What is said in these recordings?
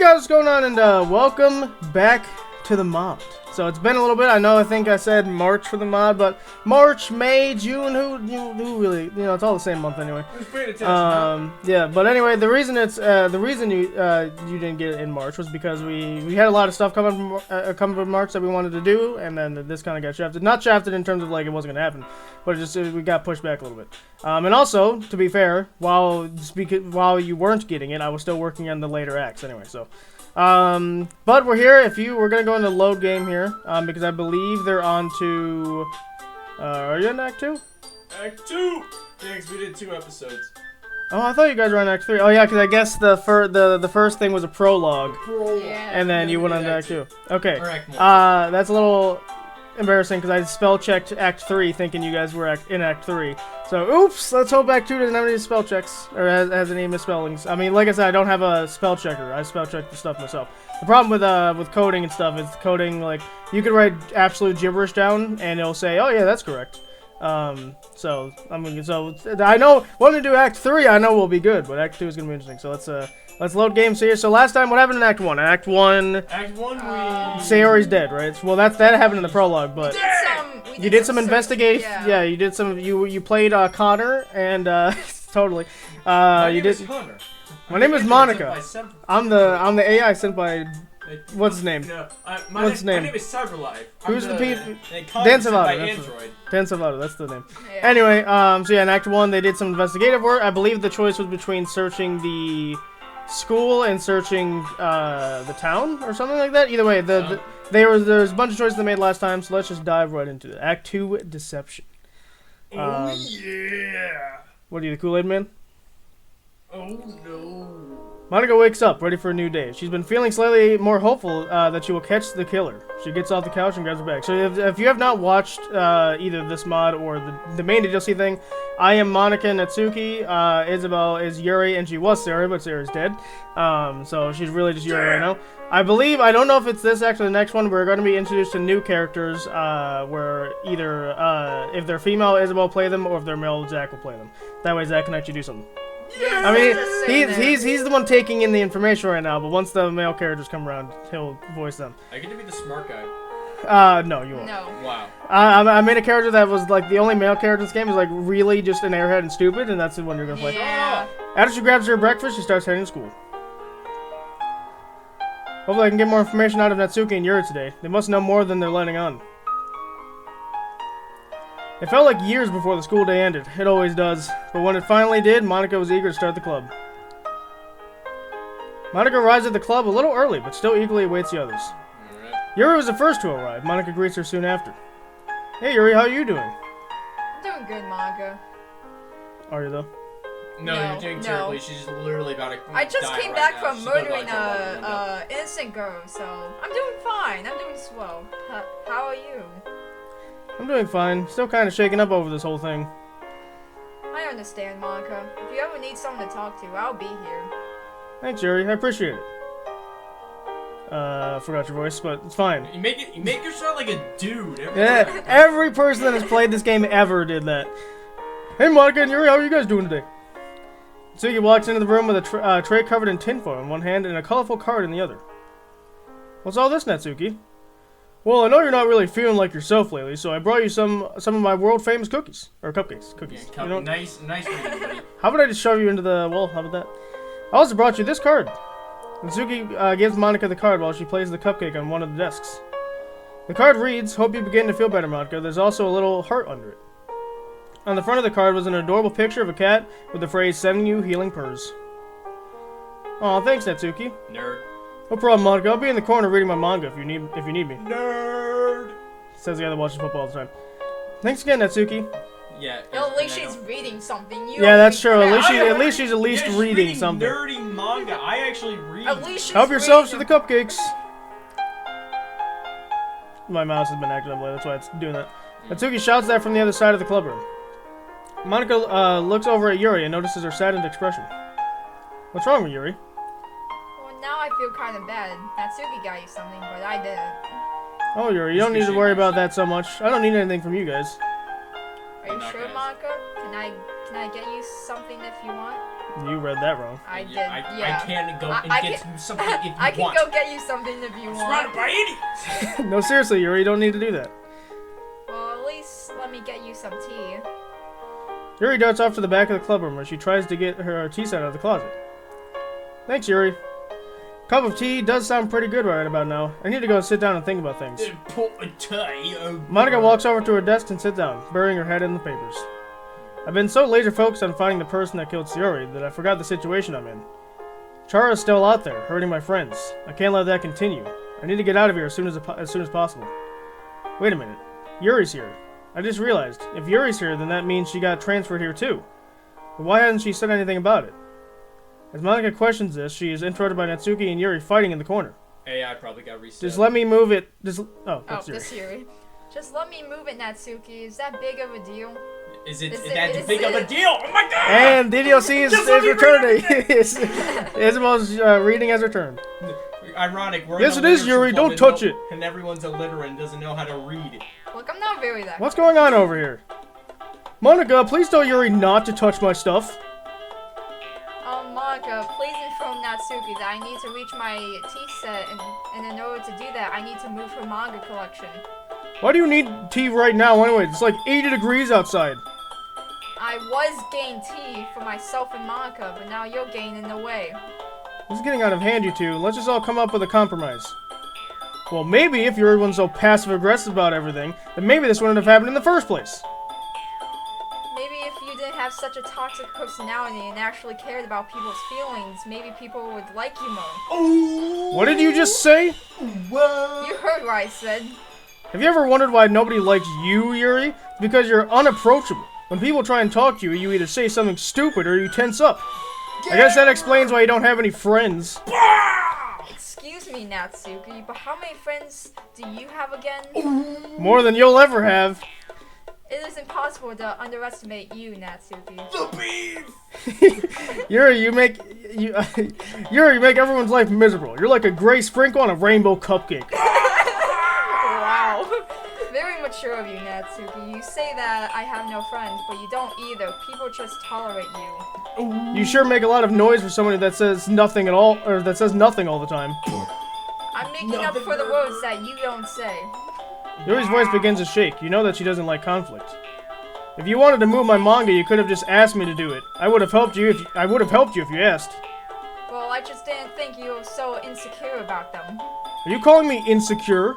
guys, what's going on? And welcome back to the mod. So it's been a little bit. I think I said March for the mod, but March, May, June, who really, it's all the same month anyway. Who's paying attention? Yeah, but anyway, the reason you didn't get it in March was because we had a lot of stuff coming from March that we wanted to do, and then this kind of got shafted. Not shafted in terms of like it wasn't gonna happen, but we got pushed back a little bit. And also, to be fair, while you weren't getting it, I was still working on the later acts anyway. So. But we're here. We're gonna go into load game here, because I believe they're on to. Are you in Act 2? Act 2. Thanks, we did 2 episodes. Oh, I thought you guys were on Act 3. Oh yeah, because I guess the first thing was a prologue, and then you went on to Act 2. Okay. That's a little embarrassing because I spell checked Act 3 thinking you guys were in Act 3. So, oops, let's hope Act 2 doesn't have any spell checks, or has any misspellings. I mean, like I said, I don't have a spell checker. I spell check the stuff myself. The problem with coding and stuff is coding, like, you could write absolute gibberish down, and it'll say, oh yeah, that's correct. So I know, when we do Act 3, I know we'll be good, but Act 2 is going to be interesting. So let's load games here. So last time, what happened in Act 1? Act 1, Sayori's dead, right? Well, that happened in the prologue, but... You did some investigation. Yeah, you did some. You played Connor and totally. You did. Connor. My name is Monica. I'm the AI sent by. What's his name? No, what's his name? My name is Cyberlife. Who's the Dan Salvato. Dan Salvato. That's the name. Yeah. Anyway, so yeah, in Act 1 they did some investigative work. I believe the choice was between searching the school and searching the town or something like that. Either way, there's a bunch of choices they made last time, so let's just dive right into it. Act 2, Deception. Oh yeah! What are you, the Kool-Aid Man? Oh no! Monica wakes up, ready for a new day. She's been feeling slightly more hopeful that she will catch the killer. She gets off the couch and grabs her bag. So if you have not watched either this mod or the main DDLC thing, I am Monica Natsuki. Isabel is Yuri, and she was Sarah, but Sarah's dead. So she's really just Yuri right now. I don't know if it's this act or the next one, we're going to be introduced to new characters, where either, if they're female, Isabel play them, or if they're male, Zach will play them. That way Zach can actually do something. Yeah, I mean, he's the one taking in the information right now, but once the male characters come around, he'll voice them. I get to be the smart guy. No, you won't. No. Wow. I made a character that was, like, the only male character in this game is, like, really just an airhead and stupid, and that's the one you're gonna play. Yeah. After she grabs her breakfast, she starts heading to school. Hopefully I can get more information out of Natsuki and Yuri today. They must know more than they're letting on. It felt like years before the school day ended. It always does. But when it finally did, Monica was eager to start the club. Monica arrives at the club a little early, but still eagerly awaits the others. Alright. Yuri was the first to arrive. Monica greets her soon after. Hey Yuri, how are you doing? I'm doing good, Monica. Are you though? No, you're doing terribly. She's literally about to I just die came right back now. from She's murdering a innocent girl, so I'm doing fine. I'm doing swell. How are you? I'm doing fine. Still kind of shaken up over this whole thing. I understand, Monica. If you ever need someone to talk to, I'll be here. Thanks, Yuri. I appreciate it. Forgot your voice, but it's fine. You make yourself like a dude. Every person that has played this game ever did that. Hey, Monica and Yuri, how are you guys doing today? Natsuki walks into the room with a tray covered in tinfoil in one hand and a colorful card in the other. What's all this, Natsuki? Well, I know you're not really feeling like yourself lately, so I brought you some of my world-famous cookies. Or cupcakes. Cookies. Yeah, You know? nice reading, buddy. How about I just shove you into the wall? How about that? I also brought you this card. Natsuki gives Monica the card while she places the cupcake on one of the desks. The card reads, "Hope you begin to feel better, Monica." There's also a little heart under it. On the front of the card was an adorable picture of a cat with the phrase, "Sending you healing purrs." Aw, thanks, Natsuki. Nerd. No problem, Monica. I'll be in the corner reading my manga if you need me. Nerd. Says the guy that watches football all the time. Thanks again, Natsuki. Yeah. Well, at least she's reading something. Yeah, that's true. At At least she's reading something. Nerdy manga. I actually read. At least she's Help yourselves to reading the cupcakes. My mouse has been acting up lately, that's why it's doing that. Natsuki shouts that from the other side of the club room. Monica looks over at Yuri and notices her saddened expression. What's wrong with Yuri? Well, now I feel kind of bad. Natsuki got you something, but I didn't. Oh, Yuri, you don't need to worry about that so much. I don't need anything from you guys. Are you sure, Monica? Can I get you something if you want? You read that wrong. I did, I can go and get you something if you want. I can go get you something if you want. Surrounded by idiots! No, seriously, Yuri, you don't need to do that. Well, at least let me get you some tea. Yuri darts off to the back of the clubroom where she tries to get her tea set out of the closet. Thanks, Yuri. Cup of tea does sound pretty good right about now. I need to go sit down and think about things. Monica walks over to her desk and sits down, burying her head in the papers. I've been so laser focused on finding the person that killed Sayori that I forgot the situation I'm in. Chara's still out there, hurting my friends. I can't let that continue. I need to get out of here as soon as possible. Wait a minute. Yuri's here. I just realized, if Yuri's here, then that means she got transferred here too. But why hasn't she said anything about it? As Monica questions this, she is interrupted by Natsuki and Yuri fighting in the corner. AI probably got reset. Just let me move it. That's this Yuri. Just let me move it, Natsuki. Is that big of a deal? Is that big of a deal? Oh my god! And DDLC is returning. Isabel's reading has returned. Ironic. We're yes, it is, Yuri. Don't touch it. And everyone's illiterate and doesn't know how to read. Look, I'm not very that. What's going on over here? Monica, please tell Yuri not to touch my stuff. Monica, please inform Natsuki that I need to reach my tea set, and in order to do that, I need to move her manga collection. Why do you need tea right now anyway? It's like 80 degrees outside. I was getting tea for myself and Monica, but now you're getting in the way. This is getting out of hand, you two. Let's just all come up with a compromise. Well, maybe if everyone's so passive-aggressive about everything, then maybe this wouldn't have happened in the first place. Maybe if you didn't have such a toxic personality and actually cared about people's feelings, maybe people would like you more. Oh! What did you just say? What? You heard what I said. Have you ever wondered why nobody likes you, Yuri? It's because you're unapproachable. When people try and talk to you, you either say something stupid or you tense up. I guess that explains why you don't have any friends. Excuse me, Natsuki, but how many friends do you have again? More than you'll ever have. It is impossible to underestimate you, Natsuki. The beef! Yuri, you make everyone's life miserable. You're like a gray sprinkle on a rainbow cupcake. Wow. Very mature of you, Natsuki. You say that I have no friends, but you don't either. People just tolerate you. You sure make a lot of noise for somebody that says nothing at all, or that says nothing all the time. I'm making up for the words that you don't say. Yuri's voice begins to shake. You know that she doesn't like conflict. If you wanted to move my manga, you could have just asked me to do it. I would have helped you if you asked. Well, I just didn't think you were so insecure about them. Are you calling me insecure?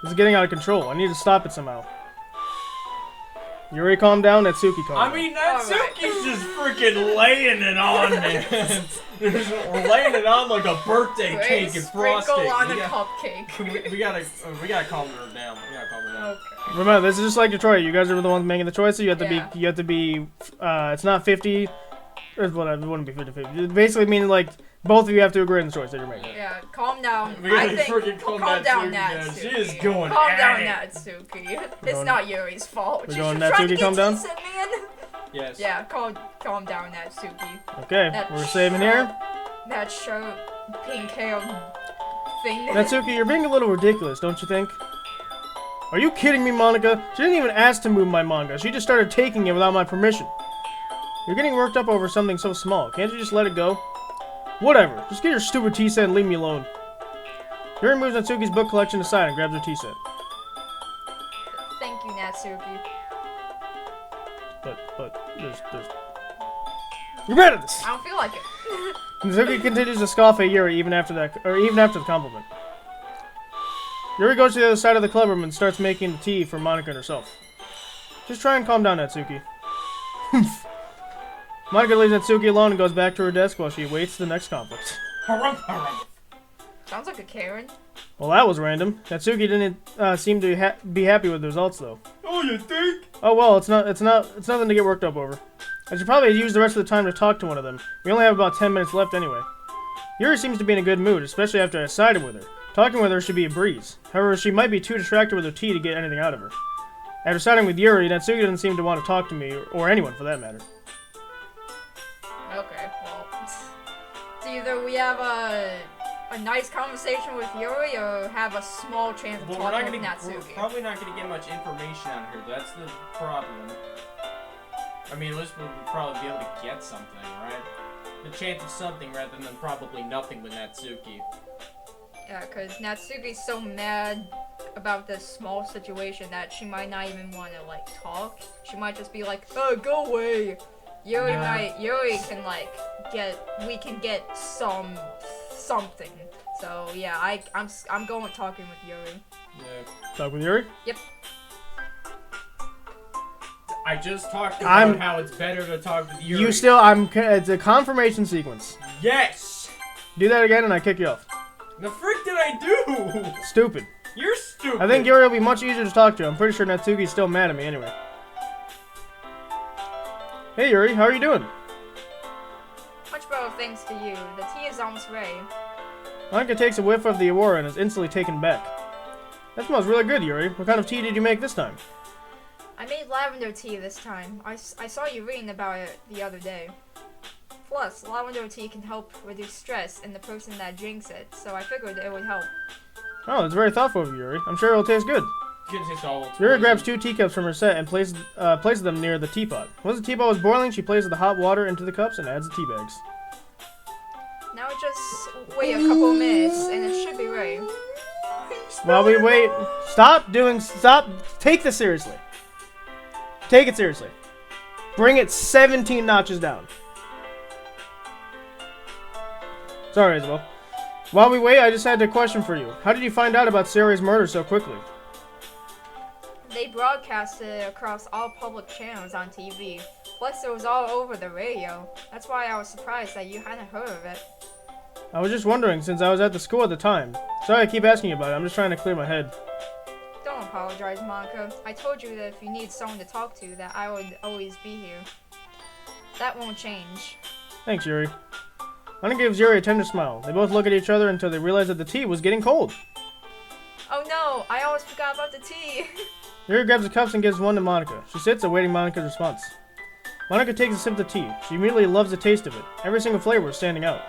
This is getting out of control. I need to stop it somehow. Yuri, calm down. Natsuki, calm down. I mean, Natsuki's just freaking laying it on, man. We're laying it on like a birthday cake and frosting. Sprinkle on a cupcake. We gotta calm her down. We gotta calm her down. Okay. Remember, this is just like Detroit. You guys are the ones making the choices. You have to be. It's not 50. Or whatever. It wouldn't be 50-50. It basically means like both of you have to agree on the choice that you're making. Yeah, calm down. We gotta freaking calm down, Natsuki. She is going Calm down, at it. Natsuki. It's not Yuri's fault. We're going Natsuki, calm down? Yes. Yeah, calm down, Natsuki. Okay, we're saving here. That short pink hair thing. Natsuki, you're being a little ridiculous, don't you think? Are you kidding me, Monica? She didn't even ask to move my manga. She just started taking it without my permission. You're getting worked up over something so small. Can't you just let it go? Whatever. Just get your stupid tea set and leave me alone. Yuri moves Natsuki's book collection aside and grabs her tea set. Thank you, Natsuki. But there's you're bad at this. I don't feel like it. Natsuki continues to scoff at Yuri even after the compliment. Yuri goes to the other side of the clubroom and starts making the tea for Monica and herself. Just try and calm down, Natsuki. Monica leaves Natsuki alone and goes back to her desk while she awaits the next conflict. Sounds like a Karen. Well, that was random. Natsuki didn't seem to be happy with the results, though. Oh, you think? Oh well, it's nothing to get worked up over. I should probably use the rest of the time to talk to one of them. We only have about 10 minutes left anyway. Yuri seems to be in a good mood, especially after I sided with her. Talking with her should be a breeze. However, she might be too distracted with her tea to get anything out of her. After siding with Yuri, Natsuki doesn't seem to want to talk to me, or anyone for that matter. Okay, well, it's either we have a nice conversation with Yuri or have a small chance of talking with Natsuki. We're probably not going to get much information on her. That's the problem. I mean, at least we'll probably be able to get something, right? the chance of something rather than probably nothing with Natsuki. Yeah, because Natsuki's so mad about this small situation that she might not even want to, like, talk. She might just be like, oh, go away. Yuri can, like, we can get something. So, yeah, I'm going talking with Yuri. Yeah. Talk with Yuri? Yep. I just talked about how it's better to talk with Yuri. It's a confirmation sequence. Yes! Do that again and I kick you off. The frick did I do? Stupid. You're stupid. I think Yuri will be much easier to talk to. I'm pretty sure Natsuki's still mad at me anyway. Hey Yuri, how are you doing? Much better thanks to you. The tea is almost ready. Monica takes a whiff of the Aurora and is instantly taken back. That smells really good, Yuri. What kind of tea did you make this time? I made lavender tea this time. I saw you reading about it the other day. Plus, lavender tea can help reduce stress in the person that drinks it, so I figured it would help. Oh, that's very thoughtful of you, Yuri. I'm sure it'll taste good. Yuri grabs 2 teacups from her set and places them near the teapot. Once the teapot was boiling, she places the hot water into the cups and adds the tea bags. Now just wait a couple minutes and it should be ready. While we wait, stop. Take this seriously. Take it seriously. Bring it 17 notches down. Sorry, Isabel. While we wait, I just had a question for you. How did you find out about Sayori's murder so quickly? They broadcast it across all public channels on TV. Plus, it was all over the radio. That's why I was surprised that you hadn't heard of it. I was just wondering, since I was at the school at the time. Sorry I keep asking you about it. I'm just trying to clear my head. Don't apologize, Monica. I told you that if you need someone to talk to, that I would always be here. That won't change. Thanks, Yuri. Monica gives Yuri a tender smile. They both look at each other until they realize that the tea was getting cold. Oh no, I almost forgot about the tea. Yuri grabs the cups and gives one to Monica. She sits awaiting Monica's response. Monica takes a sip of the tea. She immediately loves the taste of it. Every single flavor is standing out.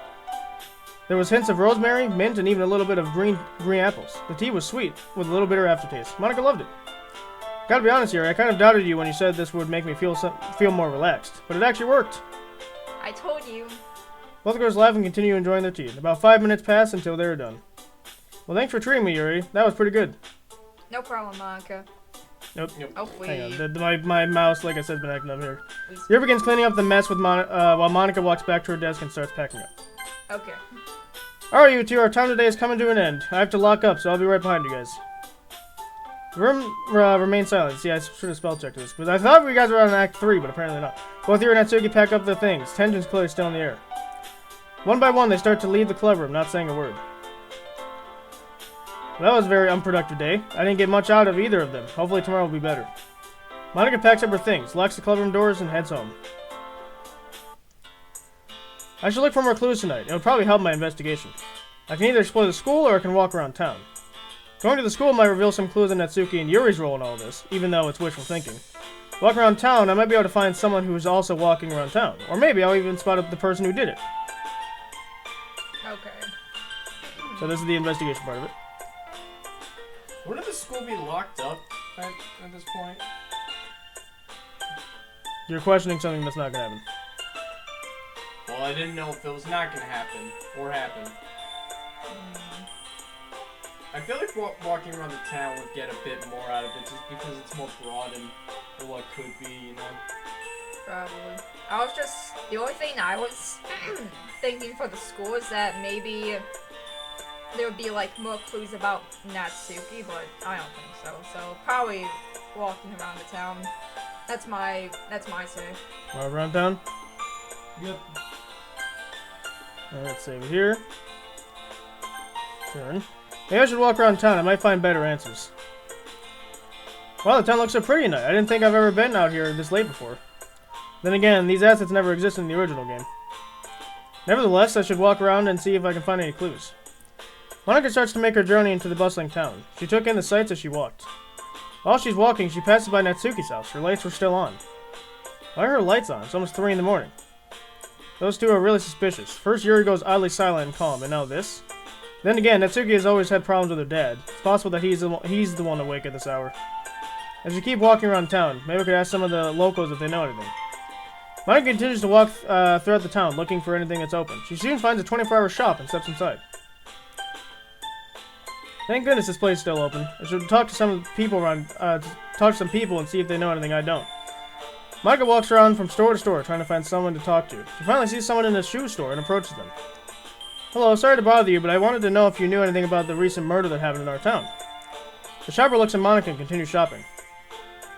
There was hints of rosemary, mint, and even a little bit of green apples. The tea was sweet, with a little bitter aftertaste. Monica loved it. Gotta be honest here, I kind of doubted you when you said this would make me feel more relaxed, but it actually worked. I told you. Both girls laugh and continue enjoying their tea. About 5 minutes pass until they're done. Well, thanks for treating me, Yuri. That was pretty good. No problem, Monica. Nope. Oh, wait. Hang on. My mouse, like I said, has been acting up here. Yuri begins cleaning up the mess with while Monica walks back to her desk and starts packing up. Okay. Alright, you two, our time today is coming to an end. I have to lock up, so I'll be right behind you guys. The room remains silent. See, I should have spell checked this, but I thought you guys were on Act 3, but apparently not. Both Yuri and Natsuki pack up their things. Tension's clearly still in the air. One by one, they start to leave the club room, not saying a word. Well, that was a very unproductive day. I didn't get much out of either of them. Hopefully tomorrow will be better. Monica packs up her things, locks the club room doors, and heads home. I should look for more clues tonight. It would probably help my investigation. I can either explore the school or I can walk around town. Going to the school might reveal some clues on Natsuki and Yuri's role in all this, even though it's wishful thinking. Walk around town, I might be able to find someone who is also walking around town. Or maybe I'll even spot up the person who did it. Okay. So this is the investigation part of it. Wouldn't the school be locked up at this point? You're questioning something that's not gonna happen. Well, I didn't know if it was not gonna happen or happen. I feel like walking around the town would get a bit more out of it just because it's more broad and what could be, you know? Probably. The only thing I was thinking for the school is that maybe there would be like more clues about Natsuki, but I don't think so. So probably walking around the town. That's my say. Walk around town? Yep. Alright, save it here. Turn. Maybe I should walk around town. I might find better answers. Wow, the town looks so pretty tonight. I didn't think I've ever been out here this late before. Then again, these assets never existed in the original game. Nevertheless, I should walk around and see if I can find any clues. Monica starts to make her journey into the bustling town. She took in the sights as she walked. While she's walking, she passes by Natsuki's house. Her lights were still on. Why are her lights on? It's almost 3 in the morning. Those two are really suspicious. First, Yuri goes oddly silent and calm, and now this. Then again, Natsuki has always had problems with her dad. It's possible that he's the one awake at this hour. As you keep walking around town, maybe we could ask some of the locals if they know anything. Monica continues to walk throughout the town, looking for anything that's open. She soon finds a 24-hour shop and steps inside. Thank goodness this place is still open. I should talk to some people around, talk to some people and see if they know anything I don't. Monica walks around from store to store, trying to find someone to talk to. She finally sees someone in a shoe store and approaches them. Hello, sorry to bother you, but I wanted to know if you knew anything about the recent murder that happened in our town. The shopper looks at Monica and continues shopping.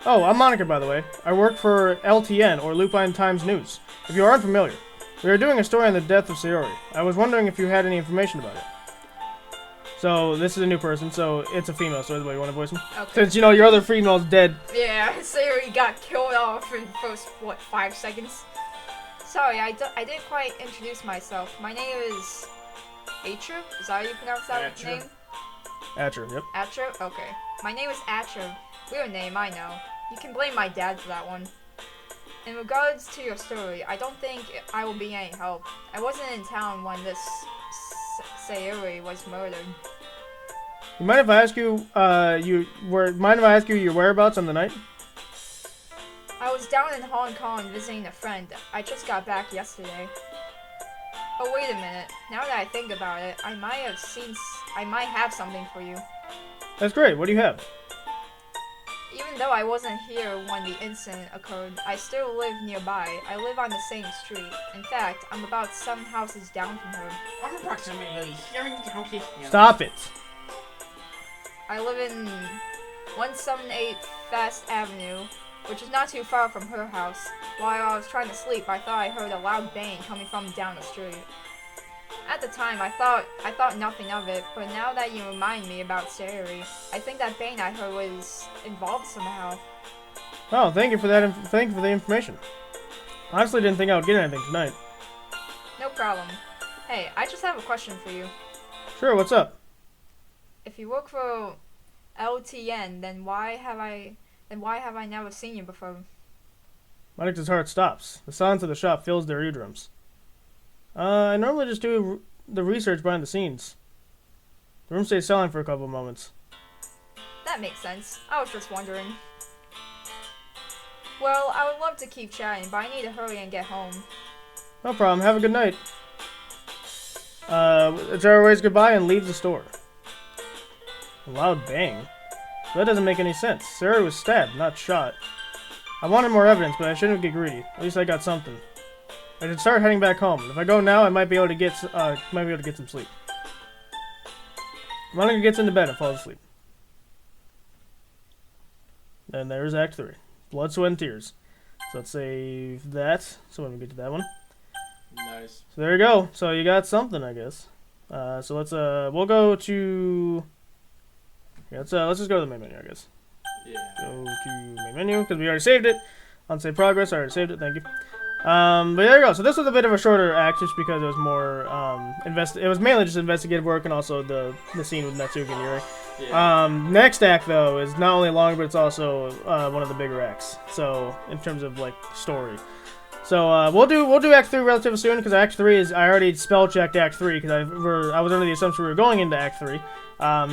Oh, I'm Monica, by the way. I work for LTN, or Lupine Times News. If you are unfamiliar, we are doing a story on the death of Sayori. I was wondering if you had any information about it. So, this is a new person, so it's a female, so you want to voice him? Okay. Since, you know, your other female's dead. Yeah, Sayori got killed off in the first, 5 seconds? Sorry, I didn't quite introduce myself. My name is... Atro? Is that how you pronounce that name? Atro, yep. Atro? Okay. My name is Atro. Weird name, I know. You can blame my dad for that one. In regards to your story, I don't think I will be any help. I wasn't in town when this Sayori was murdered. Mind if I ask you, your whereabouts on the night? I was down in Hong Kong visiting a friend. I just got back yesterday. Oh, wait a minute. Now that I think about it, I might have something for you. That's great. What do you have? Even though I wasn't here when the incident occurred, I still live nearby. I live on the same street. In fact, I'm about 7 houses down from her. I'm approximately 7 houses. Stop it. I live in 178 Fast Avenue, which is not too far from her house. While I was trying to sleep, I thought I heard a loud bang coming from down the street. At the time, I thought nothing of it, but now that you remind me about Sayori, I think that bang I heard was involved somehow. Oh, thank you for that. Thank you for the information. Honestly, didn't think I would get anything tonight. No problem. Hey, I just have a question for you. Sure, what's up? If you work for LTN, then why have I never seen you before? Monika's heart stops. The silence of the shop fills their eardrums. I normally just do the research behind the scenes. The room stays silent for a couple of moments. That makes sense. I was just wondering. Well, I would love to keep chatting, but I need to hurry and get home. No problem. Have a good night. Jaro waves goodbye and leaves the store. A loud bang? That doesn't make any sense. Sarah was stabbed, not shot. I wanted more evidence, but I shouldn't get greedy. At least I got something. I should start heading back home. If I go now, I might be able to get some sleep. Monica gets into bed and falls asleep. Then there's Act 3. Blood, Sweat, and Tears. So let's save that. So when we get to that one. Nice. So there you go. So you got something, I guess. So let's we'll go to. Yeah, let's just go to the main menu, I guess. Yeah. Go to main menu because we already saved it. Unsave progress. I already saved it. Thank you. But there you go. So this was a bit of a shorter act just because it was more it was mainly just investigative work and also the scene with Natsuki and Yuri. Yeah. Next act though is not only longer but it's also one of the bigger acts. So in terms of like story. So we'll do Act 3 relatively soon because Act 3 is I already spell checked Act 3 because I was under the assumption we were going into Act 3.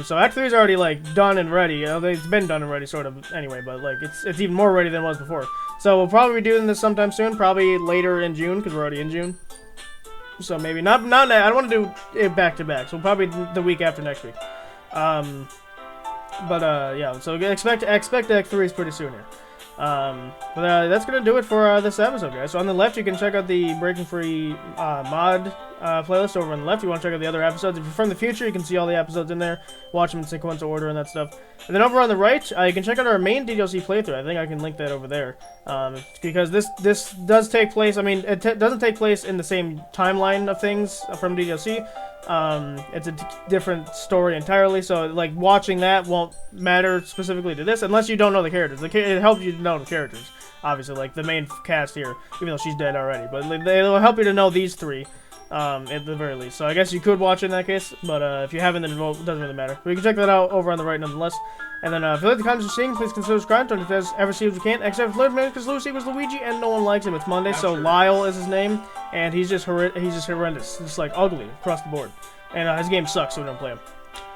So Act 3 is already like done and ready. It's been done and ready sort of anyway, but like it's even more ready than it was before. So we'll probably be doing this sometime soon, probably later in June because we're already in June. So maybe not I don't want to do it back to back. So probably the week after next week. Yeah. So expect Act 3 is pretty soon here. But that's gonna do it for this episode, guys. So on the left, you can check out the Breaking Free mod playlist over on the left. If you want to check out the other episodes. If you're from the future, you can see all the episodes in there, watch them in sequential order and that stuff. And then over on the right, you can check out our main DDLC playthrough. I think I can link that over there, because this does take place. I mean, it doesn't take place in the same timeline of things from DDLC. It's a different story entirely, so like watching that won't matter specifically to this unless you don't know the characters. It helps you to know the characters, obviously, like the main cast here, even though she's dead already. But it'll help you to know these three, at the very least. So I guess you could watch it in that case, but if you haven't, then it doesn't really matter. But you can check that out over on the right nonetheless. And then if you like the content you're seeing, please consider subscribing to it if you ever see what you can. Except for because Lucy was Luigi and no one likes him. It's Monday, so Lyle is his name, and he's just horrendous, just like ugly across the board. And his game sucks, so we don't play him.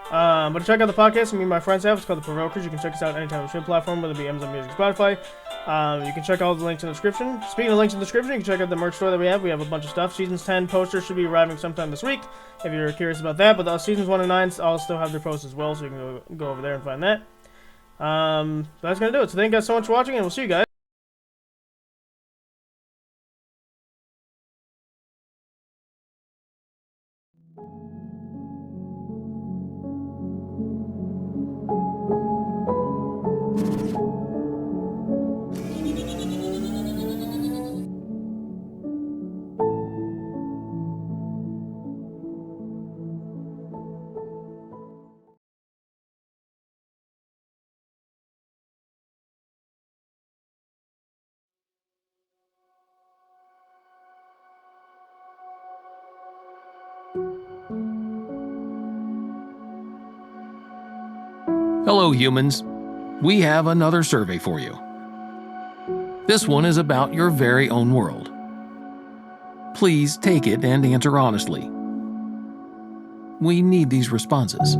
But check out the podcast me and my friends have. It's called The Provokers. You can check us out anytime on the stream platform, whether it be Amazon Music, Spotify. You can check all the links in the description. Speaking of links in the description, you can check out the merch store that we have. We have a bunch of stuff. Seasons 10 posters should be arriving sometime this week, if you're curious about that. But the Seasons 1 and 9 all still have their posts as well, so you can go over there and find that. So that's going to do it. So thank you guys so much for watching, and we'll see you guys. Hello, humans. We have another survey for you. This one is about your very own world. Please take it and answer honestly. We need these responses.